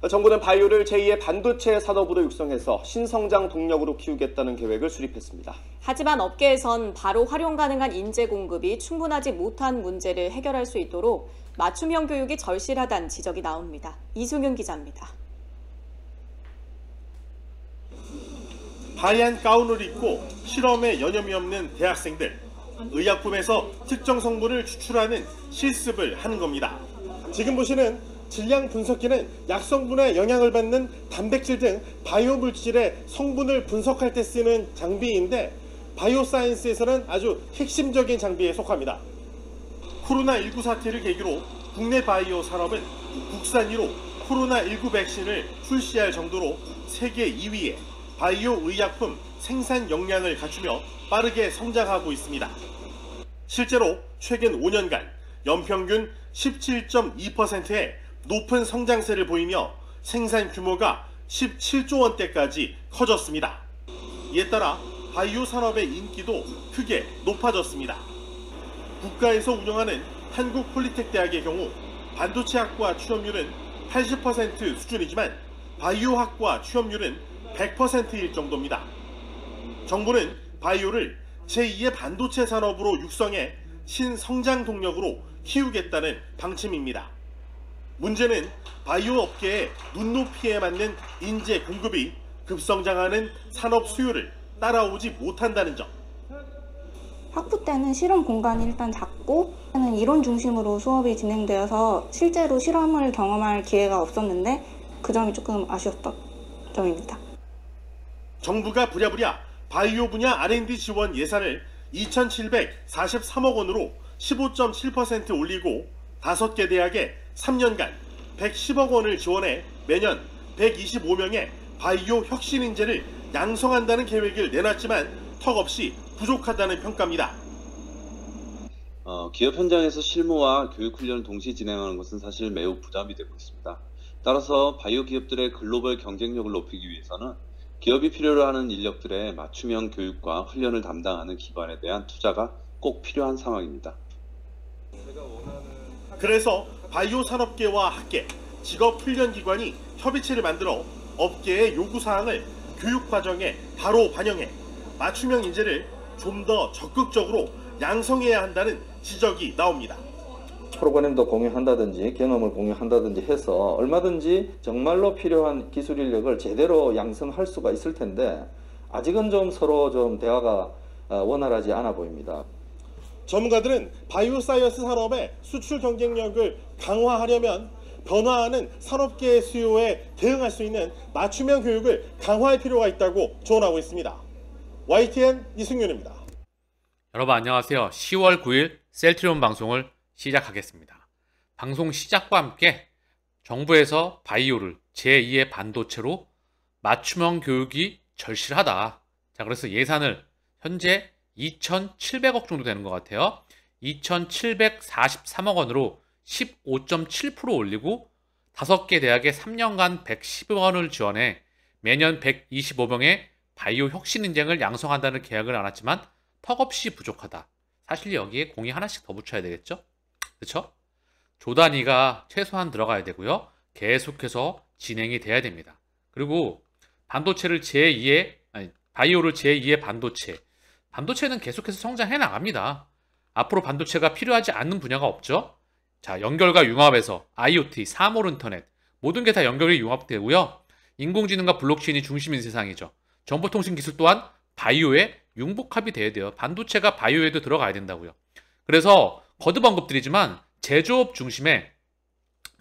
정부는 바이오를 제2의 반도체 산업으로 육성해서 신성장 동력으로 키우겠다는 계획을 수립했습니다. 하지만 업계에선 바로 활용 가능한 인재 공급이 충분하지 못한 문제를 해결할 수 있도록 맞춤형 교육이 절실하다는 지적이 나옵니다. 이승윤 기자입니다. 하얀 가운을 입고 실험에 여념이 없는 대학생들. 의약품에서 특정 성분을 추출하는 실습을 하는 겁니다. 지금 보시는 질량 분석기는 약성분의 영향을 받는 단백질 등 바이오 물질의 성분을 분석할 때 쓰는 장비인데 바이오 사이언스에서는 아주 핵심적인 장비에 속합니다. 코로나19 사태를 계기로 국내 바이오 산업은 국산 1호 코로나19 백신을 출시할 정도로 세계 2위의 바이오 의약품 생산 역량을 갖추며 빠르게 성장하고 있습니다. 실제로 최근 5년간 연평균 17.2%의 높은 성장세를 보이며 생산 규모가 17조 원대까지 커졌습니다. 이에 따라 바이오 산업의 인기도 크게 높아졌습니다. 국가에서 운영하는 한국폴리텍대학의 경우 반도체학과 취업률은 80% 수준이지만 바이오학과 취업률은 100%일 정도입니다. 정부는 바이오를 제2의 반도체 산업으로 육성해 신성장 동력으로 키우겠다는 방침입니다. 문제는 바이오 업계의 눈높이에 맞는 인재 공급이 급성장하는 산업 수요를 따라오지 못한다는 점. 학부 때는 실험 공간이 일단 작고 이론 중심으로 수업이 진행되어서 실제로 실험을 경험할 기회가 없었는데 그 점이 조금 아쉬웠던 점입니다. 정부가 부랴부랴 바이오 분야 R&D 지원 예산을 2,743억 원으로 15.7% 올리고 5개 대학에 3년간 110억 원을 지원해 매년 125명의 바이오 혁신 인재를 양성한다는 계획을 내놨지만 턱없이 부족하다는 평가입니다. 기업 현장에서 실무와 교육 훈련을 동시에 진행하는 것은 사실 매우 부담이 되고 있습니다. 따라서 바이오 기업들의 글로벌 경쟁력을 높이기 위해서는 기업이 필요로 하는 인력들의 맞춤형 교육과 훈련을 담당하는 기관에 대한 투자가 꼭 필요한 상황입니다. 그래서 바이오 산업계와 학계, 직업훈련기관이 협의체를 만들어 업계의 요구사항을 교육과정에 바로 반영해 맞춤형 인재를 좀 더 적극적으로 양성해야 한다는 지적이 나옵니다. 프로그램도 공유한다든지 경험을 공유한다든지 해서 얼마든지 정말로 필요한 기술 인력을 제대로 양성할 수가 있을 텐데 아직은 좀 서로 좀 대화가 원활하지 않아 보입니다. 전문가들은 바이오 사이언스 산업의 수출 경쟁력을 강화하려면 변화하는 산업계의 수요에 대응할 수 있는 맞춤형 교육을 강화할 필요가 있다고 조언하고 있습니다. YTN 이승윤입니다. 여러분 안녕하세요. 10월 9일 셀트리온 방송을 시작하겠습니다. 방송 시작과 함께 정부에서 바이오를 제2의 반도체로 맞춤형 교육이 절실하다. 자, 그래서 예산을 현재 2,700억 정도 되는 것 같아요. 2,743억 원으로 15.7% 올리고 5개 대학에 3년간 110억 원을 지원해 매년 125명의 바이오 혁신 인재를 양성한다는 계약을 안았지만 턱없이 부족하다. 사실 여기에 공이 하나씩 더 붙여야 되겠죠? 그렇죠? 조 단위가 최소한 들어가야 되고요. 계속해서 진행이 돼야 됩니다. 그리고 반도체를 바이오를 제2의 반도체. 반도체는 계속해서 성장해 나갑니다. 앞으로 반도체가 필요하지 않는 분야가 없죠. 자, 연결과 융합에서 IoT, 사물 인터넷 모든 게 다 연결이 융합되고요. 인공지능과 블록체인이 중심인 세상이죠. 정보통신 기술 또한 바이오에 융복합이 돼야 돼요. 반도체가 바이오에도 들어가야 된다고요. 그래서 거듭 언급드리지만 제조업 중심의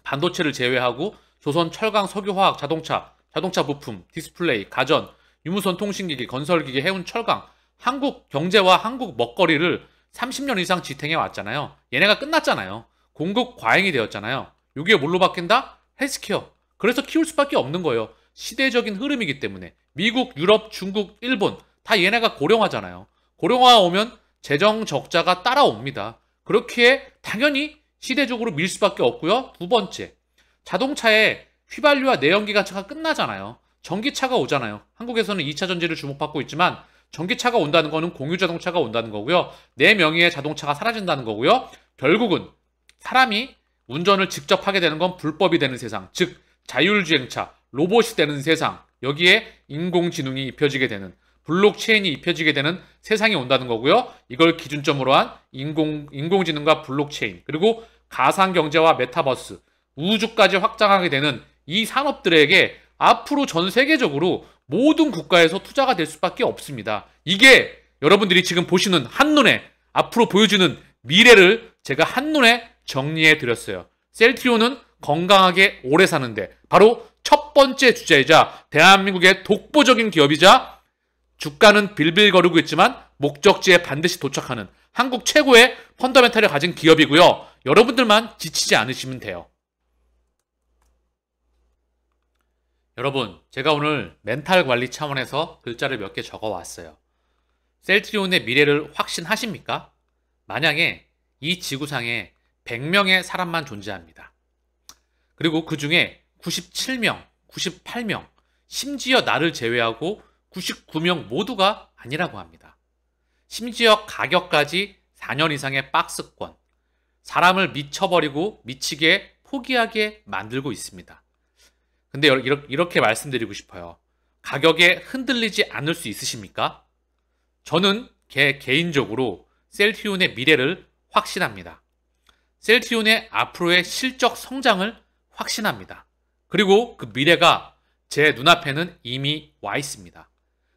반도체를 제외하고 조선, 철강, 석유화학, 자동차 부품, 디스플레이, 가전, 유무선 통신기기, 건설기기, 해운, 철강 한국 경제와 한국 먹거리를 30년 이상 지탱해 왔잖아요. 얘네가 끝났잖아요. 공급 과잉이 되었잖아요. 이게 뭘로 바뀐다? 헬스케어. 그래서 키울 수밖에 없는 거예요. 시대적인 흐름이기 때문에. 미국, 유럽, 중국, 일본 다 얘네가 고령화잖아요. 고령화 오면 재정 적자가 따라옵니다. 그렇기에 당연히 시대적으로 밀 수밖에 없고요. 두 번째, 자동차의 휘발유와 내연기관차가 끝나잖아요. 전기차가 오잖아요. 한국에서는 2차 전지를 주목받고 있지만 전기차가 온다는 거는 공유자동차가 온다는 거고요. 내 명의의 자동차가 사라진다는 거고요. 결국은 사람이 운전을 직접 하게 되는 건 불법이 되는 세상, 즉 자율주행차, 로봇이 되는 세상, 여기에 인공지능이 입혀지게 되는, 블록체인이 입혀지게 되는 세상이 온다는 거고요. 이걸 기준점으로 한 인공지능과 블록체인, 그리고 가상경제와 메타버스, 우주까지 확장하게 되는 이 산업들에게 앞으로 전 세계적으로 모든 국가에서 투자가 될 수밖에 없습니다. 이게 여러분들이 지금 보시는 한눈에 앞으로 보여주는 미래를 제가 한눈에 정리해 드렸어요. 셀트리온은 건강하게 오래 사는데 바로 첫 번째 주자이자 대한민국의 독보적인 기업이자 주가는 빌빌거리고 있지만 목적지에 반드시 도착하는 한국 최고의 펀더멘탈을 가진 기업이고요. 여러분들만 지치지 않으시면 돼요. 여러분, 제가 오늘 멘탈 관리 차원에서 글자를 몇 개 적어왔어요. 셀트리온의 미래를 확신하십니까? 만약에 이 지구상에 100명의 사람만 존재합니다. 그리고 그 중에 97명, 98명, 심지어 나를 제외하고 99명 모두가 아니라고 합니다. 심지어 가격까지 4년 이상의 박스권, 사람을 미쳐버리고 미치게 포기하게 만들고 있습니다. 근데 이렇게 말씀드리고 싶어요. 가격에 흔들리지 않을 수 있으십니까? 저는 개인적으로 셀트리온의 미래를 확신합니다. 셀트리온의 앞으로의 실적 성장을 확신합니다. 그리고 그 미래가 제 눈앞에는 이미 와 있습니다.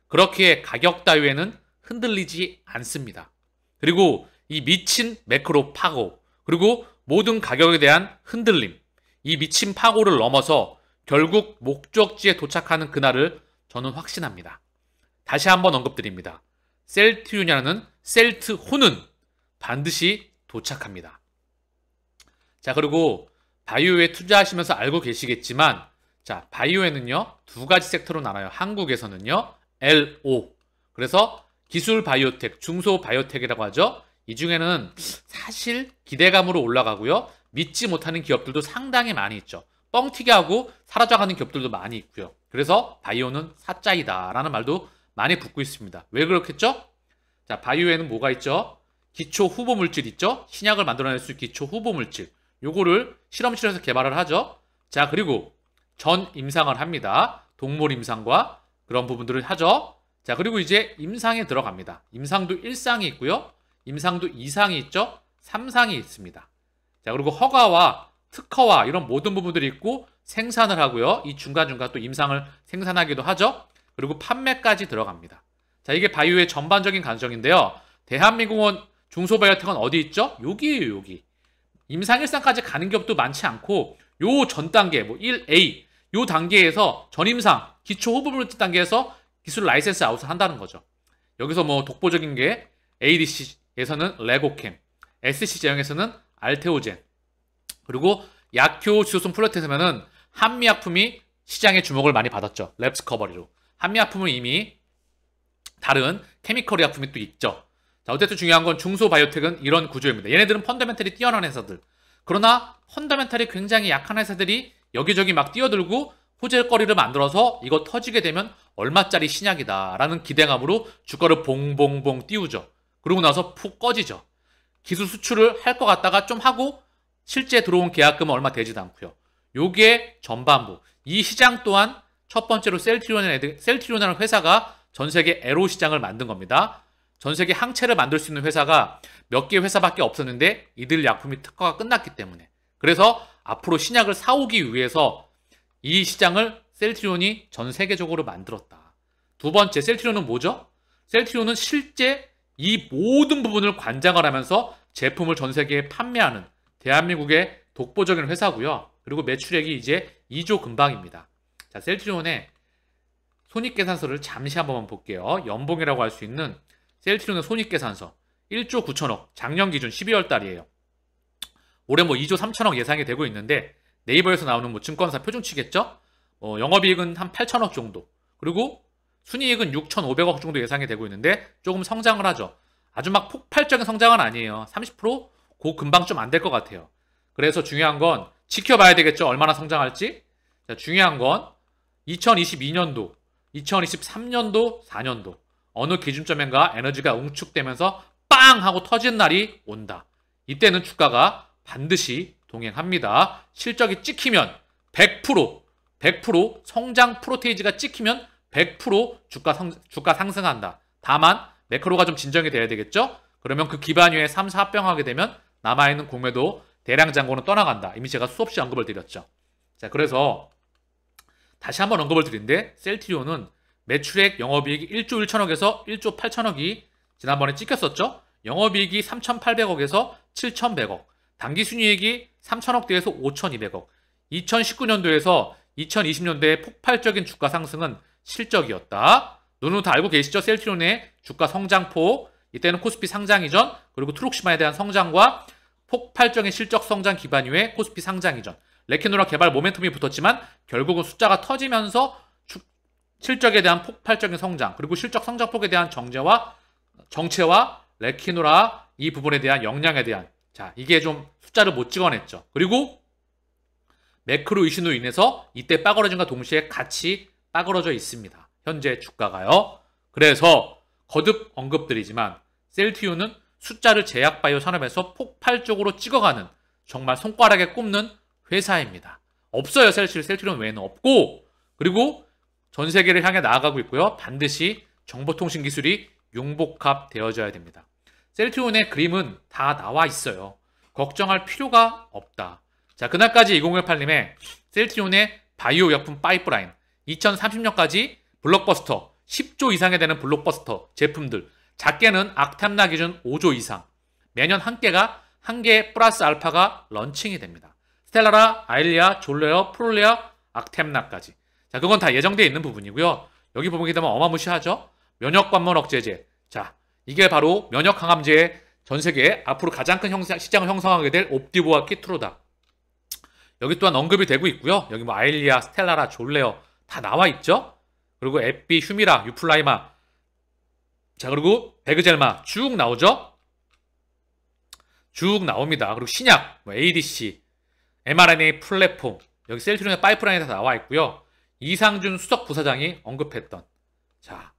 그렇게 가격 따위에는 흔들리지 않습니다. 그리고 이 미친 매크로 파고, 그리고 모든 가격에 대한 흔들림, 이 미친 파고를 넘어서 결국 목적지에 도착하는 그날을 저는 확신합니다. 다시 한번 언급드립니다. 셀트리온이라는 셀트호는 반드시 도착합니다. 자, 그리고 바이오에 투자하시면서 알고 계시겠지만, 자, 바이오에는요, 두 가지 섹터로 나눠요. 한국에서는요, LO. 그래서 기술 바이오텍, 중소 바이오텍이라고 하죠. 이 중에는 사실 기대감으로 올라가고요. 믿지 못하는 기업들도 상당히 많이 있죠. 뻥튀기 하고 사라져가는 기업들도 많이 있고요. 그래서 바이오는 사짜이다 라는 말도 많이 붙고 있습니다. 왜 그렇겠죠? 자, 바이오에는 뭐가 있죠? 기초 후보 물질 있죠? 신약을 만들어낼 수 있는 기초 후보 물질. 요거를 실험실에서 개발을 하죠. 자, 그리고 전 임상을 합니다. 동물 임상과 그런 부분들을 하죠. 자, 그리고 이제 임상에 들어갑니다. 임상도 1상이 있고요. 임상도 2상이 있죠. 3상이 있습니다. 자, 그리고 허가와 특허와 이런 모든 부분들이 있고 생산을 하고요. 이 중간중간 또 임상을 생산하기도 하죠. 그리고 판매까지 들어갑니다. 자, 이게 바이오의 전반적인 과정인데요. 대한민국은 중소바이오텍은 어디 있죠? 여기에요, 여기. 임상 1상까지 가는 기업도 많지 않고 요 전 단계, 뭐 1A, 요 단계에서 전임상, 기초 후보물질 단계에서 기술 라이센스 아웃을 한다는 거죠. 여기서 뭐 독보적인 게 ADC에서는 레고캠, SC 제형에서는 알테오젠, 그리고 약효 지소성 플루테스면은 한미약품이 시장의 주목을 많이 받았죠. 랩스커버리로. 한미약품은 이미 다른 케미컬 의약품이 또 있죠. 자, 어쨌든 중요한 건 중소바이오텍은 이런 구조입니다. 얘네들은 펀더멘탈이 뛰어난 회사들. 그러나 펀더멘탈이 굉장히 약한 회사들이 여기저기 막 뛰어들고 호재거리를 만들어서 이거 터지게 되면 얼마짜리 신약이다 라는 기대감으로 주가를 봉봉봉 띄우죠. 그러고 나서 푹 꺼지죠. 기술 수출을 할 것 같다가 좀 하고 실제 들어온 계약금은 얼마 되지도 않고요. 요게 전반부. 이 시장 또한 첫 번째로 셀트리온이라는 회사가 전 세계 에로 시장을 만든 겁니다. 전 세계 항체를 만들 수 있는 회사가 몇 개 회사밖에 없었는데 이들 약품이 특허가 끝났기 때문에. 그래서 앞으로 신약을 사오기 위해서 이 시장을 셀트리온이 전 세계적으로 만들었다. 두 번째, 셀트리온은 뭐죠? 셀트리온은 실제 이 모든 부분을 관장을 하면서 제품을 전 세계에 판매하는 대한민국의 독보적인 회사고요. 그리고 매출액이 이제 2조 근방입니다. 자, 셀트리온의 손익계산서를 잠시 한번 볼게요. 연봉이라고 할 수 있는 셀트리온의 손익계산서 1조 9천억, 작년 기준 12월 달이에요. 올해 뭐 2조 3천억 예상이 되고 있는데 네이버에서 나오는 뭐 증권사 표준치겠죠? 영업이익은 한 8천억 정도, 그리고 순이익은 6,500억 정도 예상이 되고 있는데 조금 성장을 하죠. 아주 막 폭발적인 성장은 아니에요. 30%? 그 금방 좀 안 될 것 같아요. 그래서 중요한 건 지켜봐야 되겠죠. 얼마나 성장할지. 자, 중요한 건 2022년도, 2023년도, 4년도 어느 기준점인가 에너지가 응축되면서 빵! 하고 터진 날이 온다. 이때는 주가가 반드시 동행합니다. 실적이 찍히면 100% 100% 성장 프로테이지가 찍히면 100% 주가 상승한다. 다만 매크로가 좀 진정이 돼야 되겠죠? 그러면 그 기반 위에 3, 4 합병하게 되면 남아있는 공매도 대량 잔고는 떠나간다. 이미 제가 수없이 언급을 드렸죠. 자, 그래서 다시 한번 언급을 드린데 셀트리온은 매출액 영업이익이 1조 1천억에서 1조 8천억이 지난번에 찍혔었죠. 영업이익이 3,800억에서 7,100억, 당기순이익이 3,000억대에서 5,200억, 2019년도에서 2020년도의 폭발적인 주가 상승은 실적이었다. 누누 다 알고 계시죠? 셀트리온의 주가 성장폭, 이때는 코스피 상장 이전, 그리고 트록시마에 대한 성장과 폭발적인 실적 성장 기반 위에 코스피 상장 이전, 레키노라 개발 모멘텀이 붙었지만 결국은 숫자가 터지면서 실적에 대한 폭발적인 성장, 그리고 실적 성장폭에 대한 정체와 레키노라 이 부분에 대한 역량에 대한, 자, 이게 좀 숫자를 못 찍어냈죠. 그리고 매크로 이슈로 인해서 이때 빠그러진과 동시에 같이 빠그러져 있습니다. 현재 주가가요. 그래서 거듭 언급드리지만 셀트리온은 숫자를 제약바이오 산업에서 폭발적으로 찍어가는 정말 손가락에 꼽는 회사입니다. 없어요. 셀트리온 외에는 없고, 그리고 전 세계를 향해 나아가고 있고요. 반드시 정보통신 기술이 융복합되어져야 됩니다. 셀트리온의 그림은 다 나와 있어요. 걱정할 필요가 없다. 자, 그날까지 2018님에 셀트리온의 바이오薬품 파이프라인, 2030년까지 블록버스터, 10조 이상에 되는 블록버스터 제품들, 작게는 악템나 기준 5조 이상, 매년 한 개 플러스 알파가 런칭이 됩니다. 스텔라라, 아일리아, 졸레어, 프롤레아, 악템나까지. 자, 그건 다 예정되어 있는 부분이고요. 여기 보게 되면 어마무시하죠? 면역관문 억제제. 자, 이게 바로 면역 항암제의 전 세계에 앞으로 가장 큰 시장을 형성하게 될 옵디보와 키트로다. 여기 또한 언급이 되고 있고요. 여기 뭐 아일리아, 스텔라라, 졸레어 다 나와 있죠? 그리고 에피, 휴미라, 유플라이마, 자, 그리고 베그젤마 쭉 나오죠? 쭉 나옵니다. 그리고 신약, 뭐 ADC, mRNA 플랫폼, 여기 셀트리온의 파이프라인에 다 나와 있고요. 이상준 수석 부사장이 언급했던, 자,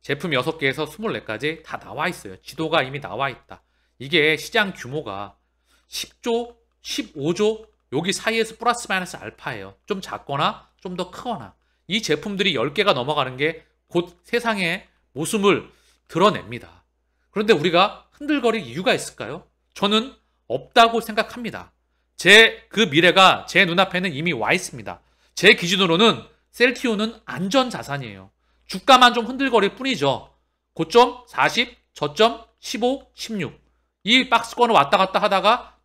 제품 6개에서 24가지 다 나와 있어요. 지도가 이미 나와 있다. 이게 시장 규모가 10조, 15조 여기 사이에서 플러스 마이너스 알파예요. 좀 작거나 좀 더 크거나. 이 제품들이 10개가 넘어가는 게 곧 세상의 모습을 드러냅니다. 그런데 우리가 흔들거릴 이유가 있을까요? 저는 없다고 생각합니다. 그 미래가 제 눈앞에는 이미 와 있습니다. 제 기준으로는 셀트리온은 안전자산이에요. 주가만 좀 흔들거릴 뿐이죠. 고점 40, 저점 15, 16. 이 박스권을 왔다 갔다 하다가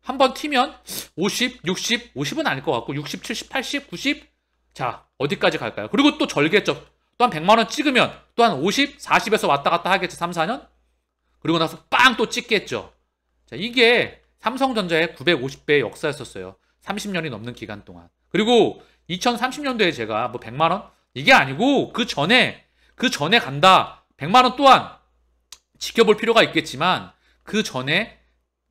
한번 튀면 50, 60, 50은 아닐 것 같고 60, 70, 80, 90. 자, 어디까지 갈까요? 그리고 또 절개점. 또 한 100만 원 찍으면 또 한 50, 40에서 왔다 갔다 하겠죠. 3, 4년? 그리고 나서 빵 또 찍겠죠. 자, 이게 삼성전자의 950배의 역사였었어요. 30년이 넘는 기간 동안. 그리고 2030년도에 제가 뭐 100만 원? 이게 아니고 그 전에 간다. 100만 원 또한 지켜볼 필요가 있겠지만 그 전에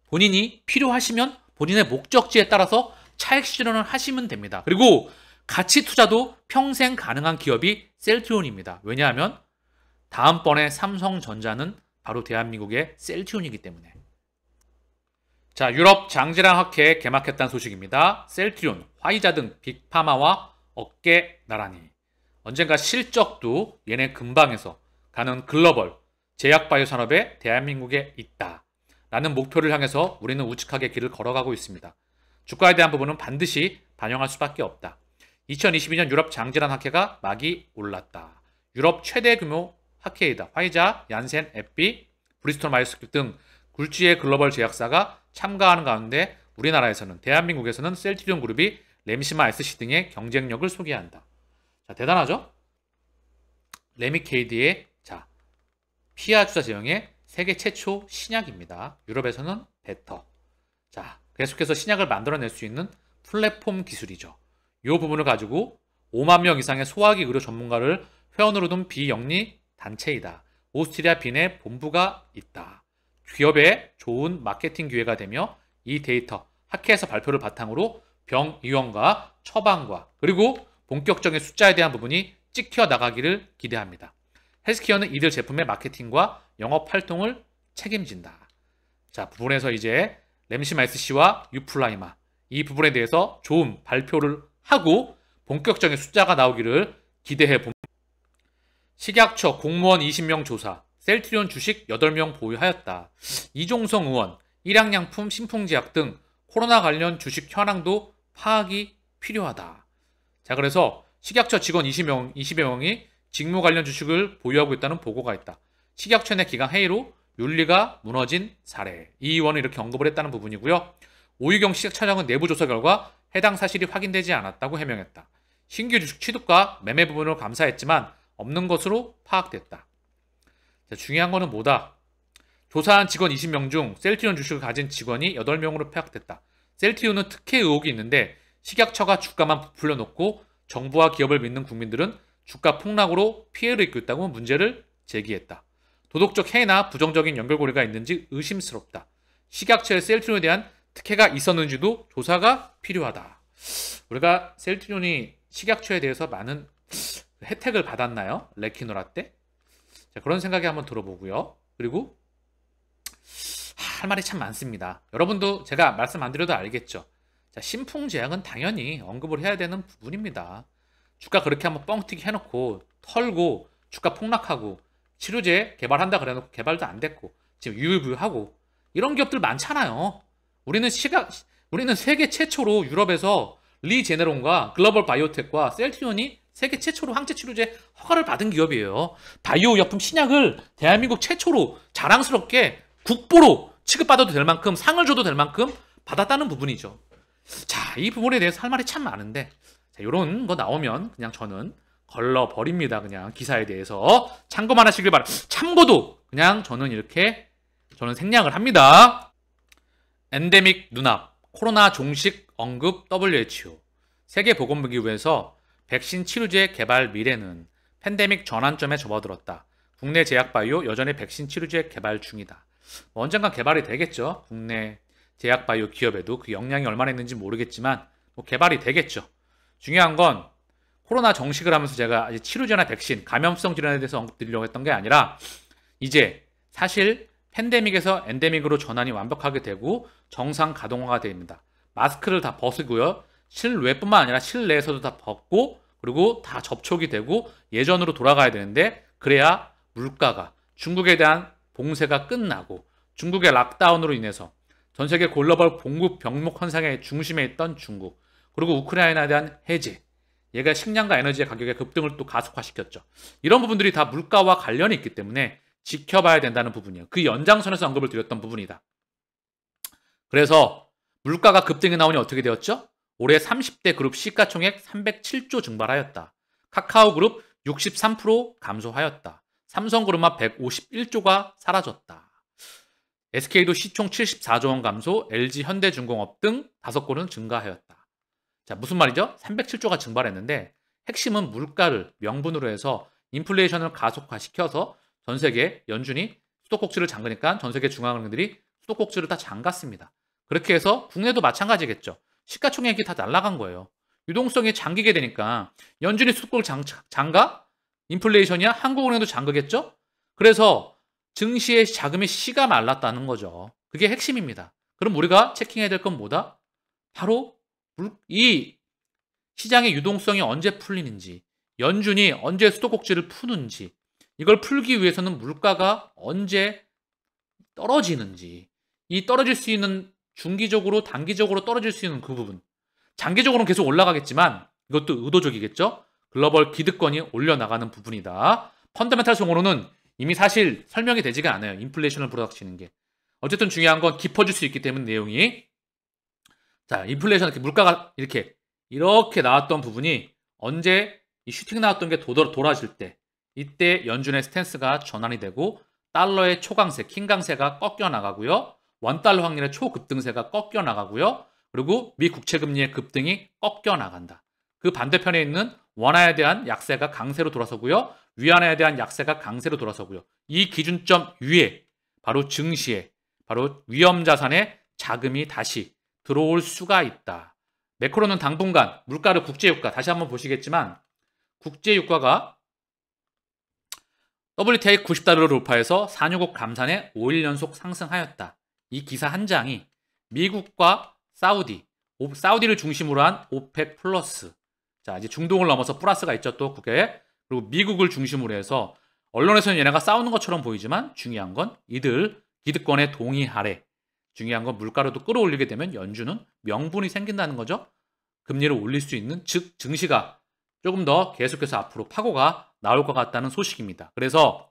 본인이 필요하시면 본인의 목적지에 따라서 차익 실현을 하시면 됩니다. 그리고 가치 투자도 평생 가능한 기업이 셀트리온입니다. 왜냐하면 다음번에 삼성전자는 바로 대한민국의 셀트리온이기 때문에. 자, 유럽 장질환학회 개막했다는 소식입니다. 셀트리온, 화이자 등 빅파마와 어깨 나란히. 언젠가 실적도 얘네 근방에서 가는 글로벌 제약바이오 산업에 대한민국에 있다. 라는 목표를 향해서 우리는 우직하게 길을 걸어가고 있습니다. 주가에 대한 부분은 반드시 반영할 수밖에 없다. 2022년 유럽 장질환학회가 막이 올랐다. 유럽 최대 규모 학회이다. 화이자, 얀센, 에피, 브리스톨 마이스 등 굴지의 글로벌 제약사가 참가하는 가운데 우리나라에서는, 대한민국에서는 셀트리온 그룹이 램시마 SC 등의 경쟁력을 소개한다. 자, 대단하죠? 레미케이드의 피아 주사 제형의 세계 최초 신약입니다. 유럽에서는 베터. 자, 계속해서 신약을 만들어낼 수 있는 플랫폼 기술이죠. 이 부분을 가지고 5만 명 이상의 소화기 의료 전문가를 회원으로 둔 비영리 단체이다. 오스트리아 빈에 본부가 있다. 기업의 좋은 마케팅 기회가 되며 이 데이터, 학회에서 발표를 바탕으로 병 이용과 처방과 그리고 본격적인 숫자에 대한 부분이 찍혀 나가기를 기대합니다. 헬스케어는 이들 제품의 마케팅과 영업 활동을 책임진다. 자, 부분에서 이제 램시마 SC와 유플라이마 이 부분에 대해서 좋은 발표를 하고 본격적인 숫자가 나오기를 기대해 봅니다. 식약처 공무원 20명 조사, 셀트리온 주식 8명 보유하였다. 이종성 의원, 일양양품, 신풍제약 등 코로나 관련 주식 현황도 파악이 필요하다. 자, 그래서 식약처 직원 20여 명이 직무 관련 주식을 보유하고 있다는 보고가 있다. 식약처 내 기강 회의로 윤리가 무너진 사례. 이 의원은 이렇게 언급을 했다는 부분이고요. 오유경 식약처장은 내부 조사 결과 해당 사실이 확인되지 않았다고 해명했다. 신규 주식 취득과 매매 부분을 감사했지만 없는 것으로 파악됐다. 자, 중요한 거는 뭐다? 조사한 직원 20명 중 셀트리온 주식을 가진 직원이 8명으로 파악됐다. 셀트리온은 특혜 의혹이 있는데 식약처가 주가만 부풀려 놓고 정부와 기업을 믿는 국민들은 주가 폭락으로 피해를 입고 있다고 문제를 제기했다. 도덕적 해이나 부정적인 연결고리가 있는지 의심스럽다. 식약처의 셀트리온에 대한 특혜가 있었는지도 조사가 필요하다. 우리가 셀트리온이 식약처에 대해서 많은 혜택을 받았나요? 레키노라 때? 자, 그런 생각이 한번 들어보고요. 그리고 할 말이 참 많습니다. 여러분도 제가 말씀 안 드려도 알겠죠? 자, 신풍제약은 당연히 언급을 해야 되는 부분입니다. 주가 그렇게 한번 뻥튀기 해놓고 털고 주가 폭락하고 치료제 개발한다 그래놓고 개발도 안 됐고 지금 유유부유하고 이런 기업들 많잖아요. 우리는 세계 최초로 유럽에서 리제네론과 글로벌 바이오텍과 셀트리온이 세계 최초로 항체 치료제 허가를 받은 기업이에요. 바이오薬품 신약을 대한민국 최초로 자랑스럽게 국보로 취급받아도 될 만큼 상을 줘도 될 만큼 받았다는 부분이죠. 자, 이 부분에 대해서 할 말이 참 많은데 자, 이런 거 나오면 그냥 저는 걸러버립니다. 그냥 기사에 대해서 참고만 하시길 바랍니다. 참고도 그냥 저는 생략을 합니다. 엔데믹 눈앞 코로나 종식 언급 WHO 세계보건기구에서 백신 치료제 개발 미래는 팬데믹 전환점에 접어들었다. 국내 제약바이오 여전히 백신 치료제 개발 중이다. 언젠간 개발이 되겠죠. 국내 제약바이오 기업에도 그 역량이 얼마나 있는지 모르겠지만 개발이 되겠죠. 중요한 건 코로나 정식을 하면서 제가 치료제나 백신, 감염성 질환에 대해서 언급드리려고 했던 게 아니라 이제 사실 팬데믹에서 엔데믹으로 전환이 완벽하게 되고 정상 가동화가 됩니다. 마스크를 다 벗고요. 실외뿐만 아니라 실내에서도 다 벗고 그리고 다 접촉이 되고 예전으로 돌아가야 되는데 그래야 물가가 중국에 대한 봉쇄가 끝나고 중국의 락다운으로 인해서 전 세계 글로벌 공급 병목 현상의 중심에 있던 중국 그리고 우크라이나에 대한 해제 얘가 식량과 에너지의 가격의 급등을 또 가속화시켰죠. 이런 부분들이 다 물가와 관련이 있기 때문에 지켜봐야 된다는 부분이에요. 그 연장선에서 언급을 드렸던 부분이다. 그래서 물가가 급등이 나오니 어떻게 되었죠? 올해 30대 그룹 시가총액 307조 증발하였다. 카카오그룹 63% 감소하였다. 삼성그룹만 151조가 사라졌다. SK도 시총 74조 원 감소, LG 현대중공업 등 5곳은 증가하였다. 자, 무슨 말이죠? 307조가 증발했는데 핵심은 물가를 명분으로 해서 인플레이션을 가속화시켜서 전 세계 연준이 수도꼭지를 잠그니까 전 세계 중앙은행들이 수도꼭지를 다 잠갔습니다. 그렇게 해서 국내도 마찬가지겠죠. 시가총액이 다 날아간 거예요. 유동성이 잠기게 되니까 연준이 수도꼭지를 잠가? 인플레이션이야? 한국은행도 잠그겠죠? 그래서 증시의 자금의 씨가 말랐다는 거죠. 그게 핵심입니다. 그럼 우리가 체킹해야 될 건 뭐다? 바로 이 시장의 유동성이 언제 풀리는지, 연준이 언제 수도꼭지를 푸는지, 이걸 풀기 위해서는 물가가 언제 떨어지는지, 이 떨어질 수 있는 중기적으로, 단기적으로 떨어질 수 있는 그 부분. 장기적으로는 계속 올라가겠지만 이것도 의도적이겠죠? 글로벌 기득권이 올려나가는 부분이다. 펀더멘탈 성으로는 이미 사실 설명이 되지가 않아요. 인플레이션을 불어닥치는 게. 어쨌든 중요한 건 깊어질 수 있기 때문에 내용이. 자, 인플레이션, 물가가 이렇게 나왔던 부분이 언제 이 슈팅 나왔던 게 돌아질 때, 이때 연준의 스탠스가 전환이 되고 달러의 초강세, 킹강세가 꺾여 나가고요. 원달러 확률의 초급등세가 꺾여 나가고요. 그리고 미 국채금리의 급등이 꺾여 나간다. 그 반대편에 있는 원화에 대한 약세가 강세로 돌아서고요. 위안화에 대한 약세가 강세로 돌아서고요. 이 기준점 위에 바로 증시에, 바로 위험자산에 자금이 다시 들어올 수가 있다. 매크로는 당분간 물가를 국제유가 다시 한번 보시겠지만 국제유가가 WTI 90달러를 돌파해서 산유국 감산에 5일 연속 상승하였다. 이 기사 한 장이 미국과 사우디를 중심으로 한 오펙 플러스 자, 이제 중동을 넘어서 플러스가 있죠. 또 국외에. 그리고 미국을 중심으로 해서 언론에서는 얘네가 싸우는 것처럼 보이지만 중요한 건 이들 기득권에 동의하래. 중요한 건 물가로도 끌어올리게 되면 연준은 명분이 생긴다는 거죠. 금리를 올릴 수 있는, 즉 증시가 조금 더 계속해서 앞으로 파고가 나올 것 같다는 소식입니다. 그래서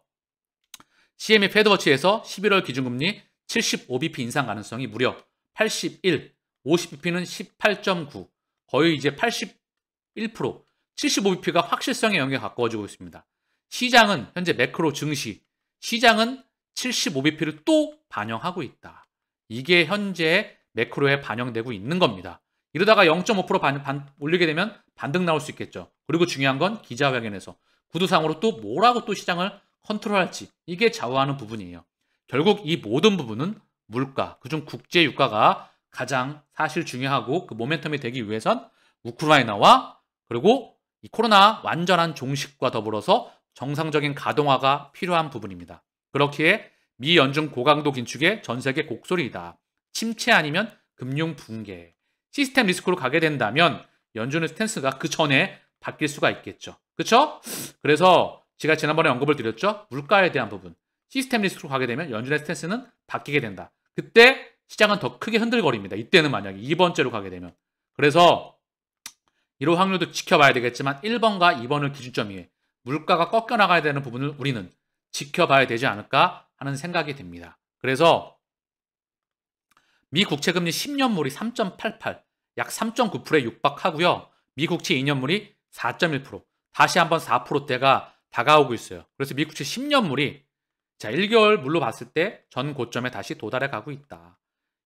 CME 패드워치에서 11월 기준금리 75bp 인상 가능성이 무려 81, 50bp는 18.9, 거의 이제 81%, 75bp가 확실성의 영역에 가까워지고 있습니다. 시장은 현재 매크로 증시, 시장은 75bp를 또 반영하고 있다. 이게 현재 매크로에 반영되고 있는 겁니다. 이러다가 0.5% 올리게 되면 반등 나올 수 있겠죠. 그리고 중요한 건 기자회견에서 구두상으로 또 뭐라고 또 시장을 컨트롤할지, 이게 좌우하는 부분이에요. 결국 이 모든 부분은 물가, 그중 국제 유가가 가장 사실 중요하고 그 모멘텀이 되기 위해선 우크라이나와 그리고 이 코로나 완전한 종식과 더불어서 정상적인 가동화가 필요한 부분입니다. 그렇기에 미 연준 고강도 긴축의 전 세계 곡소리이다. 침체 아니면 금융 붕괴. 시스템 리스크로 가게 된다면 연준의 스탠스가 그 전에 바뀔 수가 있겠죠. 그렇죠? 그래서 제가 지난번에 언급을 드렸죠. 물가에 대한 부분. 시스템 리스크로 가게 되면 연준의 스탠스는 바뀌게 된다. 그때 시장은 더 크게 흔들거립니다. 이때는 만약에 2번째로 가게 되면. 그래서 이런 확률도 지켜봐야 되겠지만 1번과 2번을 기준점이에 물가가 꺾여나가야 되는 부분을 우리는 지켜봐야 되지 않을까 하는 생각이 듭니다. 그래서 미 국채금리 10년물이 3.88, 약 3.9%에 육박하고요. 미 국채 2년물이 4.1%, 다시 한번 4%대가 다가오고 있어요. 그래서 미 국채 10년물이 자 1개월 물로 봤을 때 전 고점에 다시 도달해 가고 있다.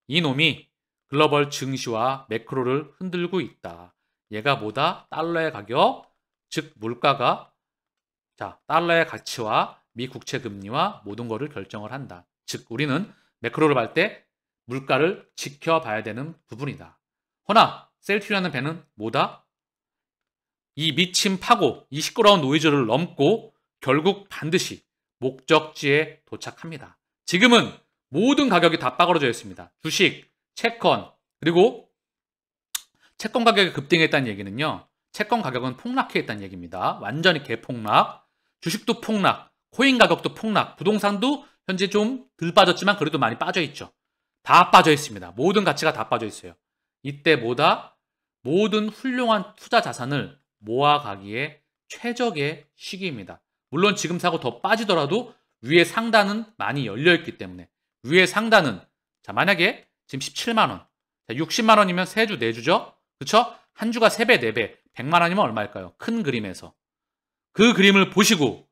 이놈이 글로벌 증시와 매크로를 흔들고 있다. 얘가 뭐다? 달러의 가격, 즉 물가가 자 달러의 가치와 미 국채 금리와 모든 것을 결정을 한다. 즉 우리는 매크로를 볼 때 물가를 지켜봐야 되는 부분이다. 허나 셀트리온의 배는 뭐다? 이 미친 파고, 이 시끄러운 노이즈를 넘고 결국 반드시 목적지에 도착합니다. 지금은 모든 가격이 다 빠그러져 있습니다. 주식, 채권, 그리고 채권 가격이 급등했다는 얘기는요. 채권 가격은 폭락해 있다는 얘기입니다. 완전히 개폭락. 주식도 폭락, 코인 가격도 폭락, 부동산도 현재 좀 덜 빠졌지만 그래도 많이 빠져 있죠. 다 빠져 있습니다. 모든 가치가 다 빠져 있어요. 이때 뭐다? 모든 훌륭한 투자 자산을 모아가기에 최적의 시기입니다. 물론 지금 사고 더 빠지더라도 위에 상단은 많이 열려있기 때문에 위에 상단은 자 만약에 지금 17만 원, 자, 60만 원이면 3주, 4주죠? 그쵸? 한 주가 3배, 4배, 100만 원이면 얼마일까요? 큰 그림에서. 그 그림을 보시고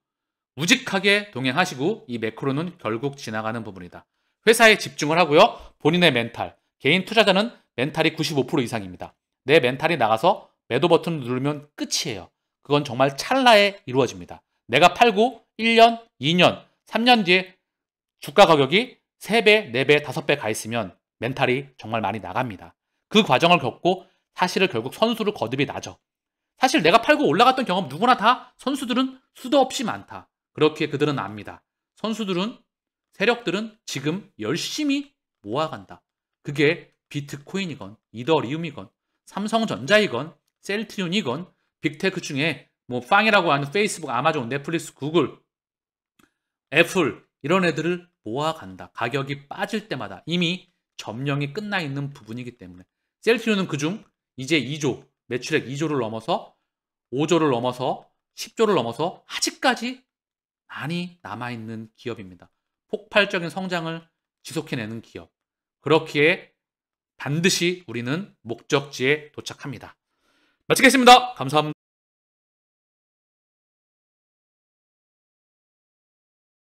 우직하게 동행하시고 이 매크로는 결국 지나가는 부분이다. 회사에 집중을 하고요. 본인의 멘탈, 개인 투자자는 멘탈이 95% 이상입니다. 내 멘탈이 나가서 매도 버튼을 누르면 끝이에요. 그건 정말 찰나에 이루어집니다. 내가 팔고 1년, 2년, 3년 뒤에 주가 가격이 3배, 4배, 5배 가 있으면 멘탈이 정말 많이 나갑니다. 그 과정을 겪고 사실은 결국 선수를 거듭이 나죠. 사실 내가 팔고 올라갔던 경험 누구나 다 선수들은 수도 없이 많다. 그렇게 그들은 압니다. 선수들은, 세력들은 지금 열심히 모아간다. 그게 비트코인이건 이더리움이건 삼성전자이건 셀트리온이건 빅테크 중에 뭐 빵이라고 하는 페이스북, 아마존, 넷플릭스, 구글, 애플 이런 애들을 모아간다. 가격이 빠질 때마다 이미 점령이 끝나 있는 부분이기 때문에 셀트리온은 그중 이제 2조, 매출액 2조를 넘어서 5조를 넘어서 10조를 넘어서 아직까지 많이 남아있는 기업입니다. 폭발적인 성장을 지속해내는 기업. 그렇기에 반드시 우리는 목적지에 도착합니다. 마치겠습니다. 감사합니다.